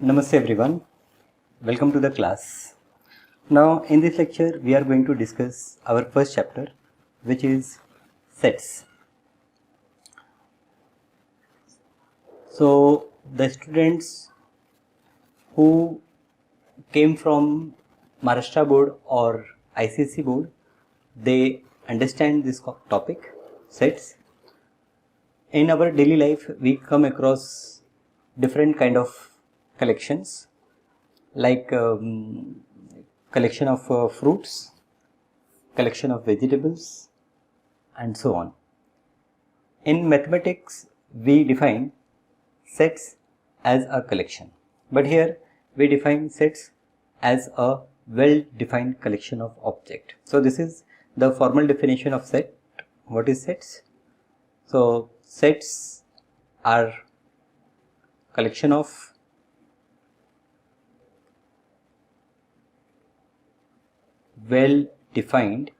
Namaste everyone, welcome to the class. Now in this lecture we are going to discuss our first chapter, which is sets. So the students who came from Maharashtra board or ICSE board, they understand this topic, sets. In our daily life we come across different kind of collections, like collection of fruits, collection of vegetables, and so on. In mathematics we define sets as a collection, but here we define sets as a well-defined collection of objects. So this is the formal definition of set. What is sets? So sets are collection of well-defined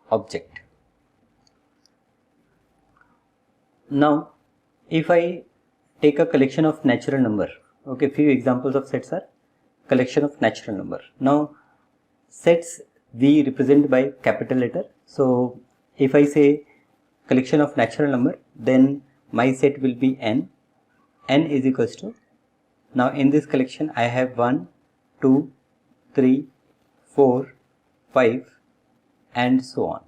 object. Now if I take a collection of natural number, okay, few examples of sets are collection of natural number. Now sets we represent by capital letter. So if I say collection of natural number, then my set will be n. N is equals to, now in this collection I have 1, 2, 3, 4, 5 and so on.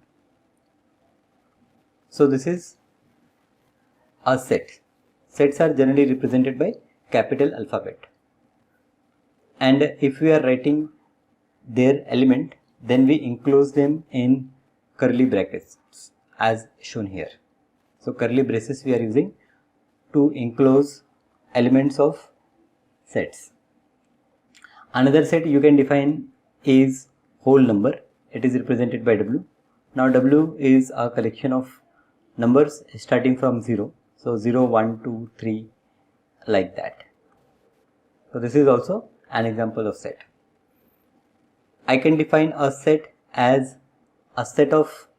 So this is a set. Sets are generally represented by capital alphabet, and if we are writing their element, then we enclose them in curly brackets as shown here. So curly braces we are using to enclose elements of sets. Another set you can define is whole number. It is represented by W. Now W is a collection of numbers starting from 0. So 0, 1, 2, 3 like that. So this is also an example of set. I can define a set as a set of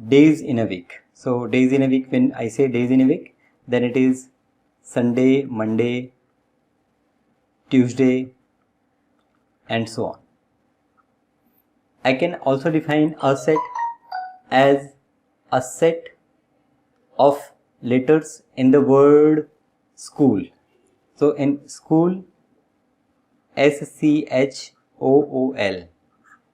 days in a week. So days in a week, when I say days in a week, then it is Sunday, Monday, Tuesday and so on. I can also define a set as a set of letters in the word school. So in school, SCHOOL,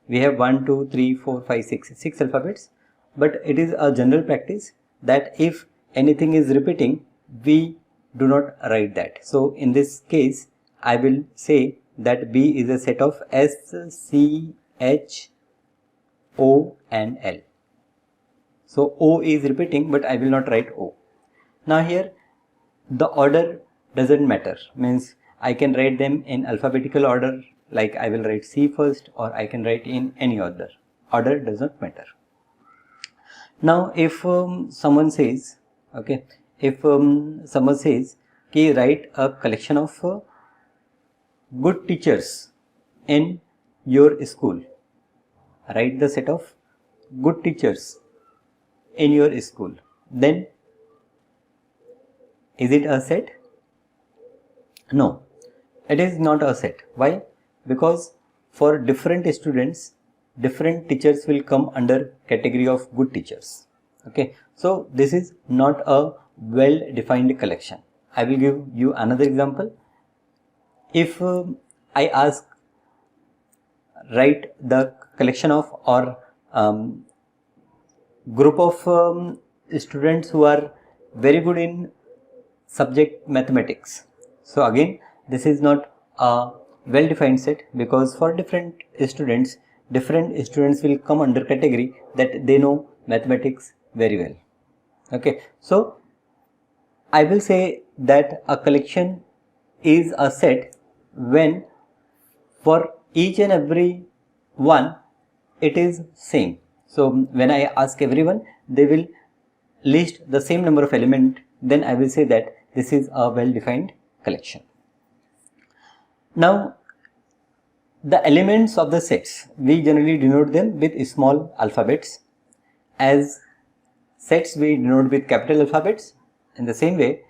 we have 1, 2, 3, 4, 5, 6 alphabets, but it is a general practice that if anything is repeating, we do not write that. So in this case, I will say that B is a set of S, C, H, O and L. So O is repeating, but I will not write O. Now here the order doesn't matter, means I can write them in alphabetical order, like I will write C first, or I can write in any order. Order does not matter. Now if someone says, okay, if someone says, okay, write a collection of good teachers in your school. Write the set of good teachers in your school. Then is it a set? No, it is not a set. Why? Because for different students, different teachers will come under category of good teachers. Okay, so this is not a well defined collection. I will give you another example. If I ask, write the collection of or group of students who are very good in subject mathematics. So again, this is not a well defined set, because for different students will come under category that they know mathematics very well. Okay, so I will say that a collection is a set when for each and every one it is same. So when I ask everyone, they will list the same number of element, then I will say that this is a well defined collection. Now the elements of the sets, we generally denote them with small alphabets. As sets we denote with capital alphabets, in the same way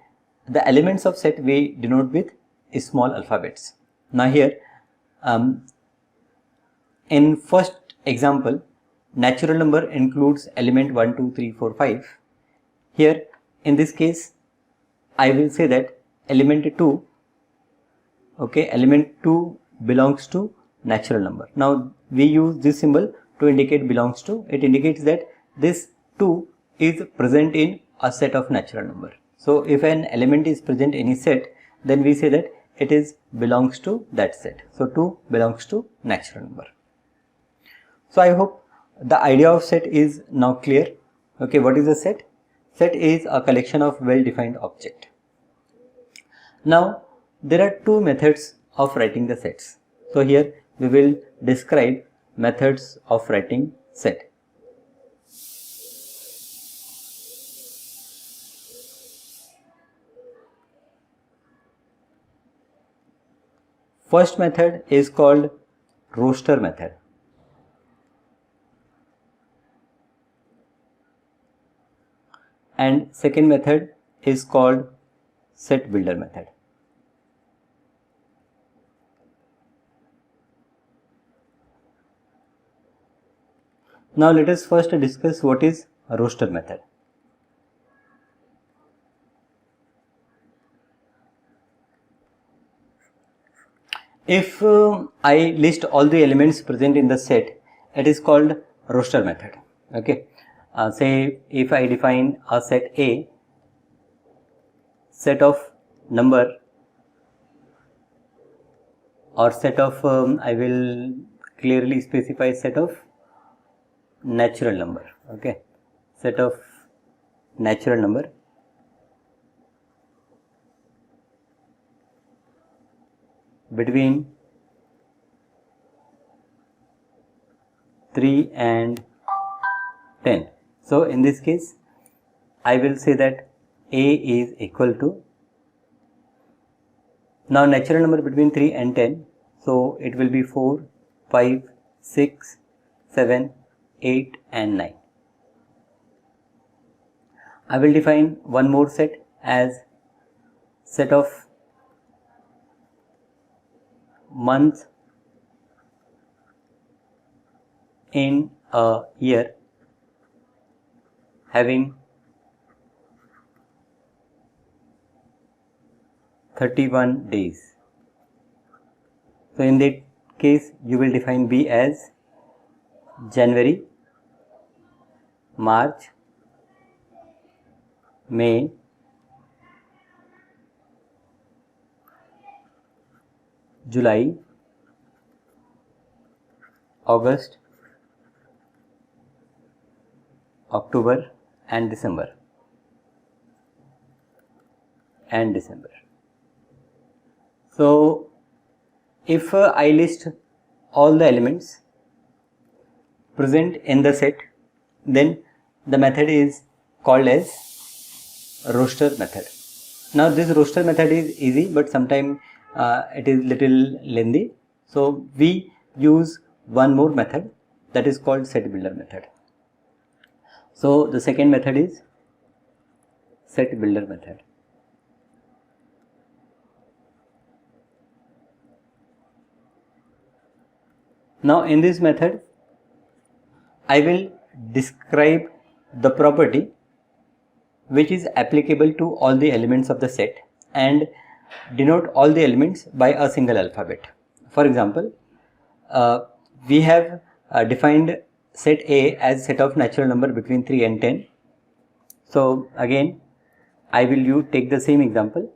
the elements of set we denote with small alphabets. Now here, in first example, natural number includes element 1, 2, 3, 4, 5. Here, in this case, I will say that element 2, okay, element 2 belongs to natural number. Now, we use this symbol to indicate belongs to. It indicates that this 2 is present in a set of natural number. So, if an element is present in a set, then we say that it is belongs to that set. So, 2 belongs to natural number. So, I hope the idea of set is now clear. Okay, what is a set? Set is a collection of well-defined objects. Now, there are two methods of writing the sets. So, here we will describe methods of writing set. First method is called roster method. And second method is called set builder method. Now let us first discuss what is a roster method. If I list all the elements present in the set, it is called roster method. Okay. Say if I define a set A, set of number or set of I will clearly specify set of natural number. Okay, set of natural number between 3 and 10. So, in this case, I will say that A is equal to, now natural number between 3 and 10, so it will be 4, 5, 6, 7, 8 and 9. I will define one more set as set of months in a year having 31 days. So, in that case, you will define B as January, March, May, July, August, October and December. So, if I list all the elements present in the set, then the method is called as roster method. Now, this roster method is easy, but sometimes it is little lengthy. So, we use one more method, that is called set builder method. So, the second method is set builder method. Now, in this method, I will describe the property which is applicable to all the elements of the set and denote all the elements by a single alphabet. For example, we have defined set A as set of natural number between 3 and 10. So, again I will take the same example,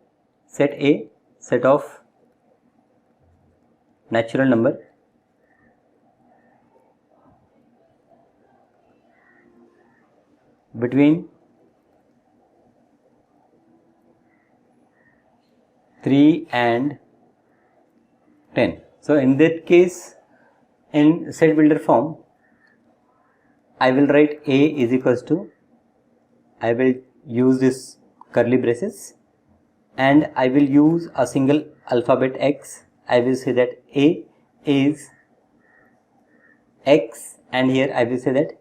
set A, set of natural number between 3 and 10. So, in that case, in set builder form, I will write A is equals to, I will use this curly braces and I will use a single alphabet X. I will say that A is X and here I will say that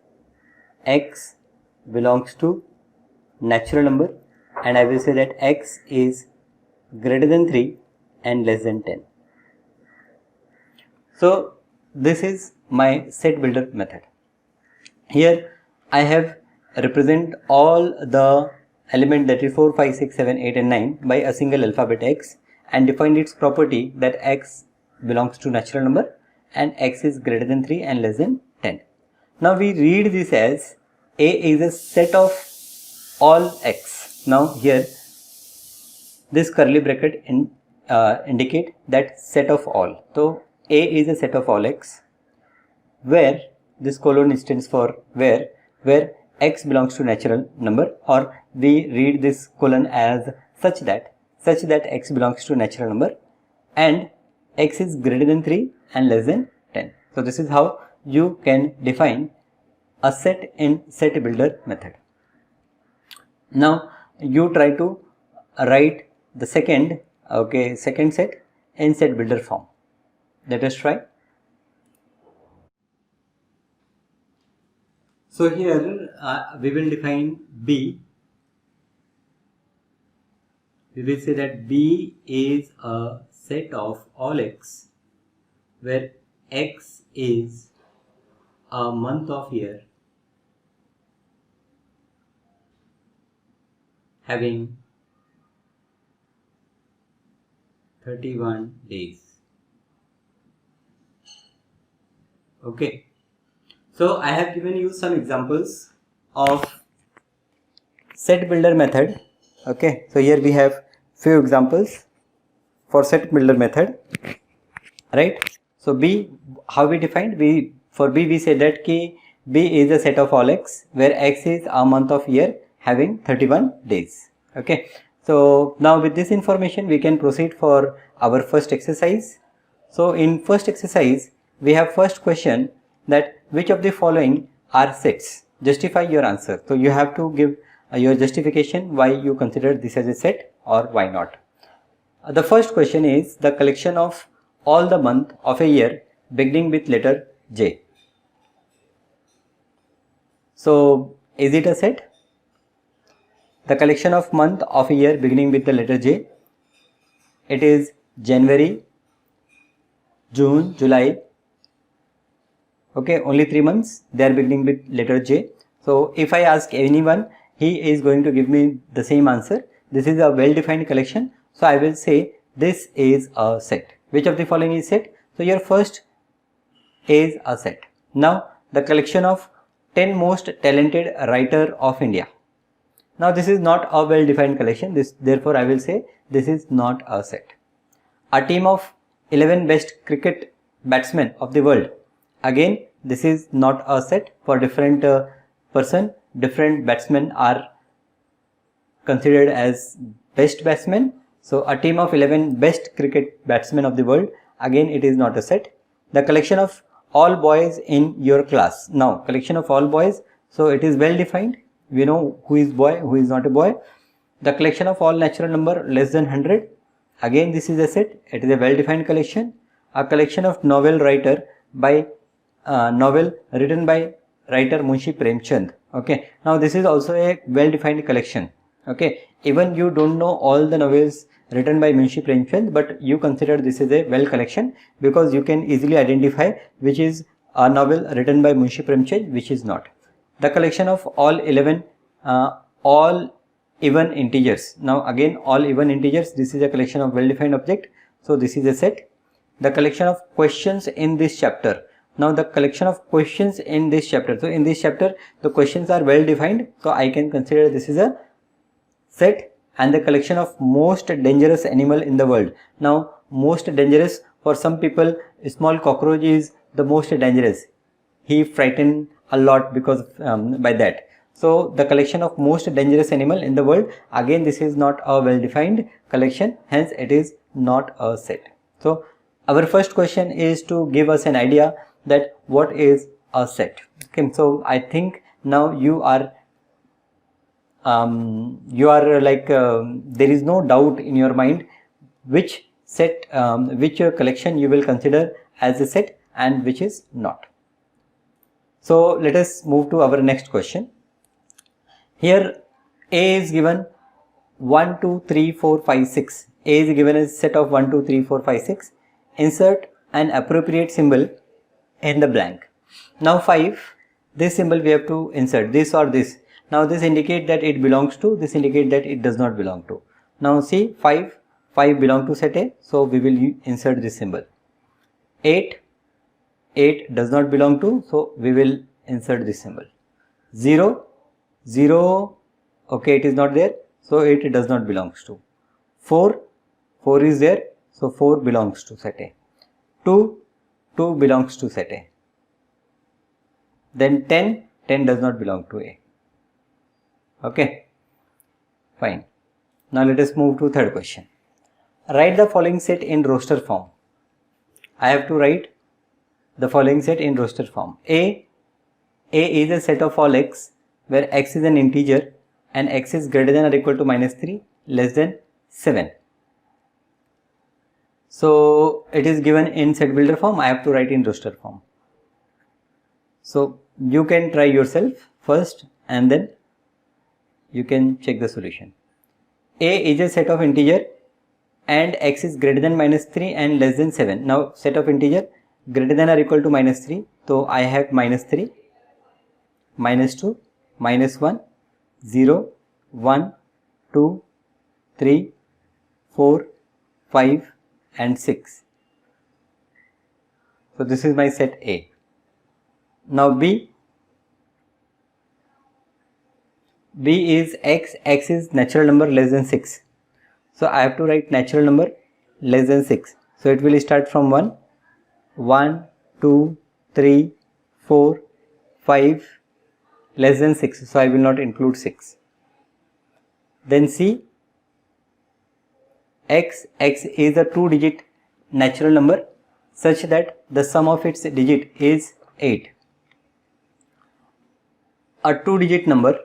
X belongs to natural number and I will say that x is greater than 3 and less than 10. So this is my set builder method. Here I have represent all the element, that is 4, 5, 6, 7, 8 and 9 by a single alphabet x, and defined its property that x belongs to natural number and x is greater than 3 and less than 10. Now we read this as A is a set of all x. Now here this curly bracket indicate that set of all. So A is a set of all x, where this colon stands for where x belongs to natural number, or we read this colon as such that x belongs to natural number and x is greater than 3 and less than 10. So this is how you can define a set in set builder method. Now you try to write the second set in set builder form. Let us try. So here we will define B. We will say that B is a set of all x, where x is a month of year having 31 days. Okay. So I have given you some examples of set builder method. Okay. So here we have few examples for set builder method, right? So B, how we defined? For B we say that B is a set of all x, where x is a month of year having 31 days. Okay. So now with this information we can proceed for our first exercise. So in first exercise we have first question, that which of the following are sets? Justify your answer. So you have to give your justification why you consider this as a set or why not. The first question is the collection of all the month of a year beginning with letter J. So is it a set? The collection of month of a year beginning with the letter J. It is January, June, July. Okay, only 3 months, they are beginning with letter J. So if I ask anyone, he is going to give me the same answer. This is a well-defined collection. So I will say this is a set. Which of the following is set? So your first is a set. Now the collection of 10 most talented writer of India. Now this is not a well-defined collection. Therefore I will say this is not a set. A team of 11 best cricket batsmen of the world. Again, this is not a set. For different person, different batsmen are considered as best batsmen. So a team of 11 best cricket batsmen of the world. Again, it is not a set. The collection of all boys in your class. Now, collection of all boys. So it is well defined. We know who is boy, who is not a boy. The collection of all natural number less than 100. Again, this is a set. It is a well defined collection. A collection of novel writer by novel written by writer Munshi Premchand. Okay, now this is also a well defined collection. Okay, even you don't know all the novels written by Munshi Premchand, but you consider this is a well collection because you can easily identify which is a novel written by Munshi Premchand, which is not. The collection of all 11 all even integers. Now again, all even integers, this is a collection of well defined object. So this is a set. The collection of questions in this chapter. Now the collection of questions in this chapter. So in this chapter the questions are well defined. So I can consider this is a set. And the collection of most dangerous animal in the world. Now most dangerous, for some people small cockroach is the most dangerous. He frightened a lot because by that. So the collection of most dangerous animal in the world. Again, this is not a well defined collection. Hence it is not a set. So our first question is to give us an idea that what is a set. Okay, so I think now you are like there is no doubt in your mind which set, which collection you will consider as a set and which is not. So let us move to our next question. Here A is given 1, 2, 3, 4, 5, 6. A is given as set of 1, 2, 3, 4, 5, 6. Insert an appropriate symbol in the blank. Now 5, this symbol we have to insert this or this. Now this indicate that it belongs to, this indicate that it does not belong to. Now see 5 belong to set A, so we will insert this symbol. 8 does not belong to, so we will insert this symbol. 0 okay, it is not there, so it does not belongs to. 4 is there, so 4 belongs to set A. 2 belongs to set A. Then 10 does not belong to A. Okay, fine. Now let us move to third question. Write the following set in roster form. I have to write the following set in roster form. A is a set of all x where x is an integer and x is greater than or equal to -3, less than 7. So it is given in set builder form. I have to write in roster form. So you can try yourself first and then you can check the solution. A is a set of integer and x is greater than -3 and less than 7. Now set of integer greater than or equal to -3. So I have -3, -2, -1, 0, 1, 2, 3, 4, 5 and 6. So this is my set A. Now B is x is natural number less than 6. So I have to write natural number less than 6. So it will start from 1, 2, 3, 4, 5, less than 6. So I will not include 6. Then C, x is a 2-digit natural number such that the sum of its digit is 8. A 2-digit number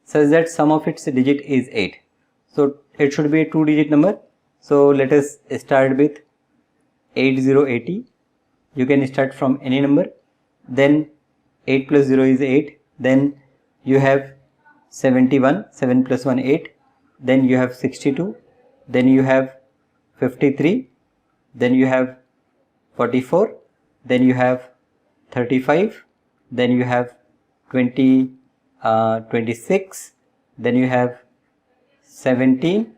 such that sum of its digit is 8. So it should be a 2-digit number. So let us start with 8080. You can start from any number. Then 8 plus 0 is 8. Then you have 71. 7 plus 1 8. Then you have 62. Then you have 53. Then you have 44. Then you have 35. Then you have 26. Then you have 17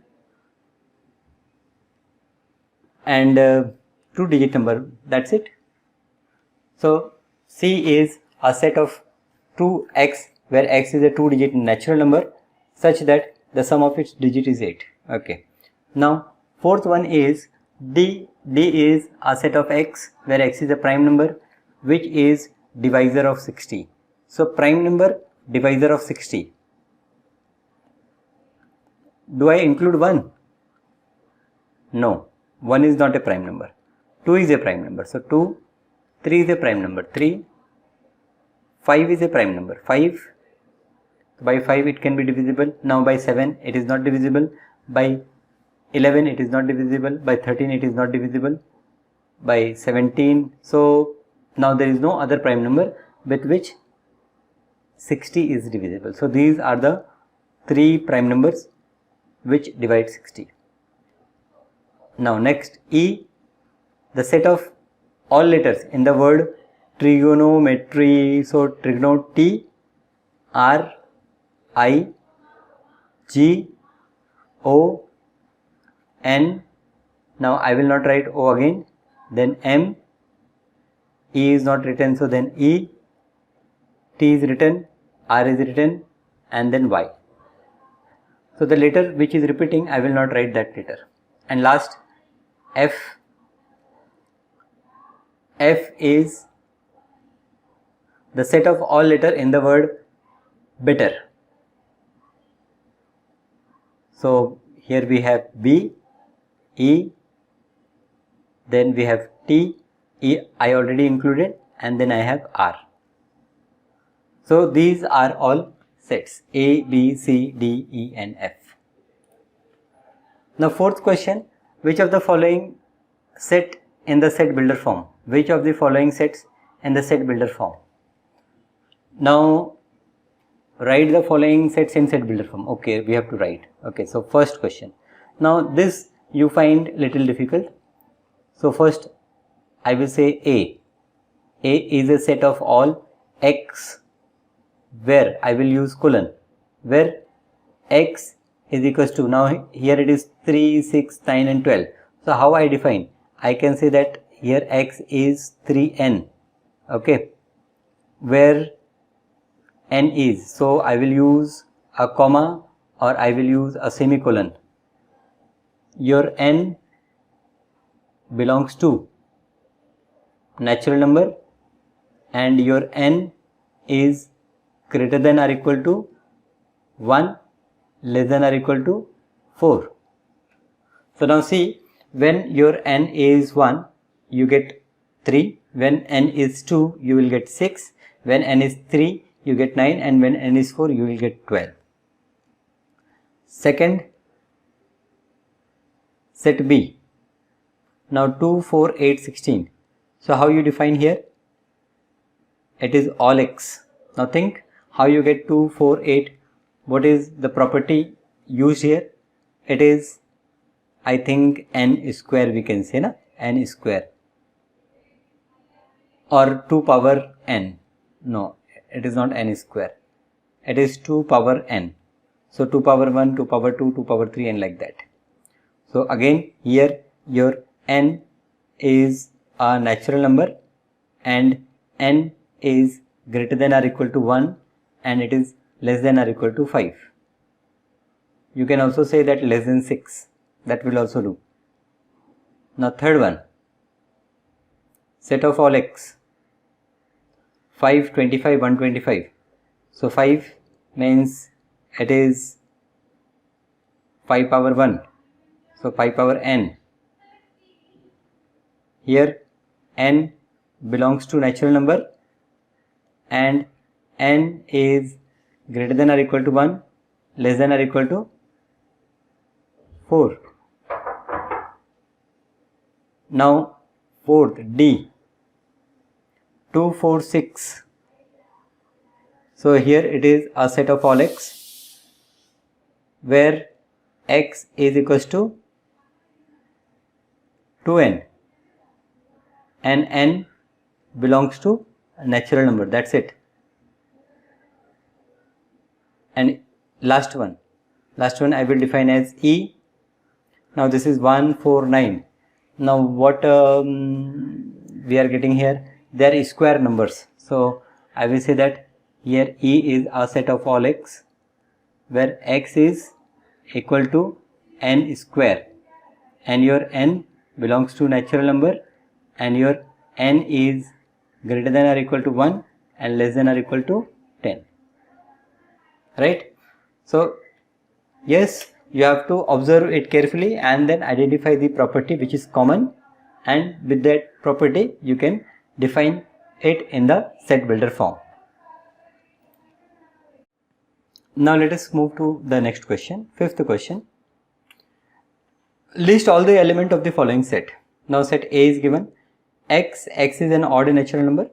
and 2-digit number. That's it. So C is a set of 2x where x is a 2-digit natural number such that the sum of its digit is 8. Okay. Now fourth one is D. D is a set of x where x is a prime number which is divisor of 60. So prime number divisor of 60. Do I include 1? No, 1 is not a prime number. 2 is a prime number. So 2, 3 is a prime number. 3, 5 is a prime number. 5, by 5 it can be divisible. Now by 7 it is not divisible. By 11 it is not divisible. By 13 it is not divisible. By 17. So now there is no other prime number with which 60 is divisible. So these are the 3 prime numbers which divide 60. Now next, E, the set of all letters in the word trigonometry. So trigono, T, R, I, G, O, N. Now I will not write O again. Then M, E is not written, so then E, T is written, R is written, and then Y. So the letter which is repeating, I will not write that letter. And last, F. F is the set of all letter in the word better. So here we have B, E, then we have T, E I already included, and then I have R. So these are all sets A, B, C, D, E and F. Now fourth question, which of the following set in the set builder form? Which of the following sets in the set builder form? Now write the following sets in set builder form. Okay, we have to write. Okay, so first question. Now this you find little difficult. So first I will say A. A is a set of all x where I will use colon, where x is equals to, now here it is 3, 6, 9 and 12. So how I define? I can say that here x is 3n, okay, where n is, so I will use a comma or I will use a semicolon. Your n belongs to natural number and your n is greater than or equal to 1, less than or equal to 4. So now see, when your n is 1, you get 3. When n is 2, you will get 6. When n is 3, you get 9. And when n is 4, you will get 12. Second, set B. Now 2, 4, 8, 16. So how you define here? It is all x. Now think how you get 2, 4, 8. What is the property used here? It is, I think, n square we can say, na? N square. Or 2 power n. No, it is not n square. It is 2 power n. So 2 power 1, 2 power 2, 2 power 3 and like that. So again here your n is a natural number and n is greater than or equal to 1 and it is less than or equal to 5. You can also say that less than 6. That will also do. Now third one, set of all x. 5, 25, 125. So 5 means it is 5 power 1. So 5 power n. Here n belongs to natural number and n is greater than or equal to 1, less than or equal to 4. Now fourth, D. 2, 4, 6. So here it is a set of all x where x is equals to 2n and n belongs to a natural number. That's it. And last one I will define as E. Now this is 1, 4, 9. Now what we are getting here? They are square numbers. So I will say that here E is a set of all x where x is equal to n square and your n belongs to natural number and your n is greater than or equal to 1 and less than or equal to 10. Right? So yes, you have to observe it carefully and then identify the property which is common, and with that property you can define it in the set builder form. Now let us move to the next question. Fifth question. List all the elements of the following set. Now set A is given. X is an odd natural number.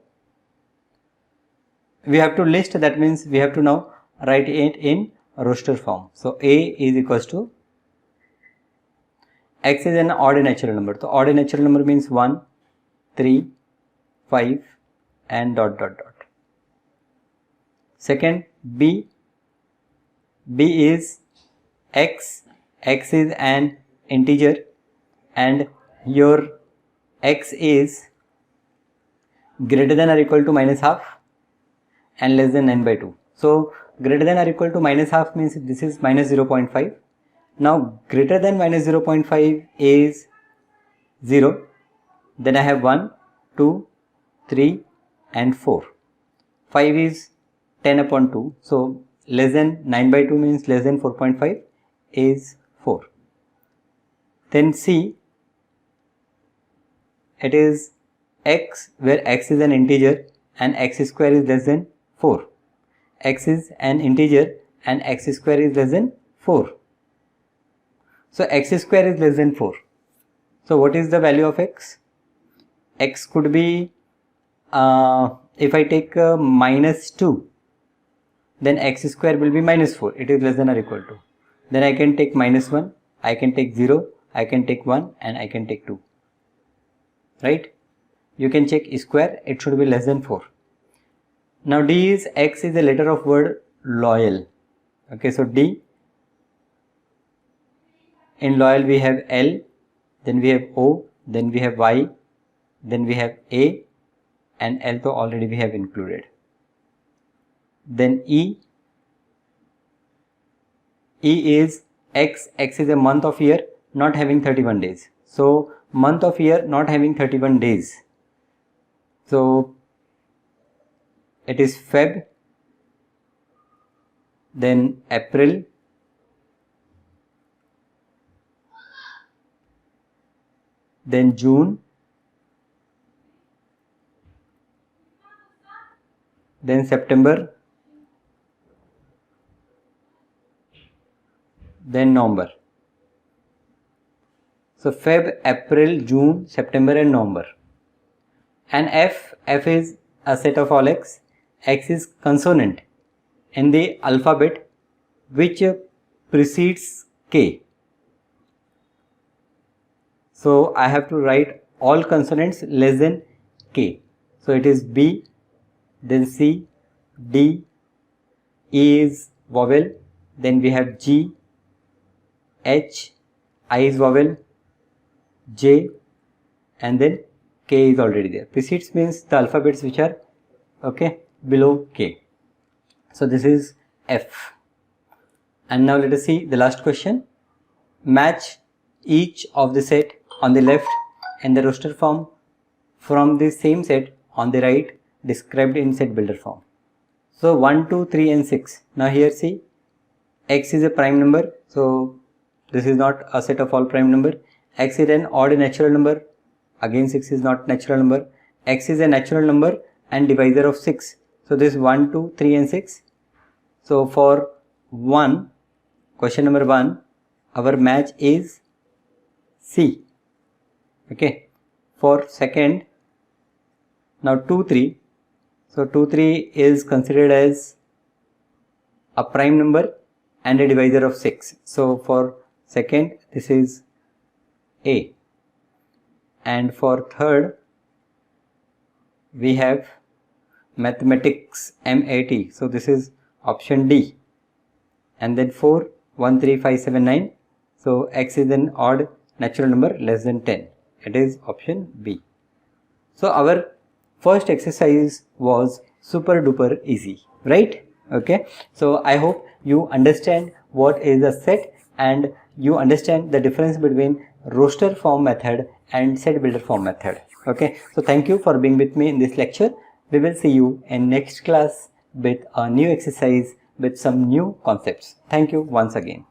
We have to list, that means we have to now write it in roster form. So A is equals to, x is an odd natural number. So odd natural number means 1, 3, 5 and dot dot dot. Second, B is x is an integer and your x is greater than or equal to minus half and less than 9 by 2. So greater than or equal to minus half means this is minus 0.5. Now greater than minus 0.5 is 0. Then I have 1, 2, 3 and 4. 5 is 10 upon 2. So less than 9 by 2 means less than 4.5 is 4. Then C, it is x where x is an integer and x square is less than 4. X is an integer and x square is less than 4. So x square is less than 4. So what is the value of x? X could be, if I take minus 2, then x square will be minus 4. It is less than or equal to. Then I can take minus 1, I can take 0, I can take 1, and I can take 2. Right? You can check square, it should be less than 4. Now D is, X is a letter of word loyal. Okay, so D, in loyal we have L, then we have O, then we have Y, then we have A, and L to already we have included. Then E is X, X is a month of year not having 31 days. So month of year not having 31 days. So it is Feb, then April, then June, then September, then November. So Feb, April, June, September and November. And F is a set of all X. X is consonant in the alphabet which precedes K. So I have to write all consonants less than K. So it is B, then C, D, E is vowel, then we have G, H, I is vowel, J, and then K is already there. Precedes means the alphabets which are below K. So this is F. And now let us see the last question. Match each of the set on the left and the roster form from the same set on the right described in set builder form. So 1, 2, 3 and 6. Now here see, X is a prime number. So this is not a set of all prime number. X is an odd natural number. Again 6 is not natural number. X is a natural number and divisor of 6. So this 1, 2, 3 and 6. So for 1, question number 1, our match is C. Okay. For second, now 2, 3. So 2, 3 is considered as a prime number and a divisor of 6. So for second, this is A. And for third, we have mathematics, MAT. So this is option D. And then 4, 1, 3, 5, 7, 9. So X is an odd natural number less than 10. It is option B. So our first exercise was super duper easy, right? Okay. So I hope you understand what is a set and you understand the difference between roster form method and set builder form method. Okay. So thank you for being with me in this lecture. We will see you in next class with a new exercise with some new concepts. Thank you once again.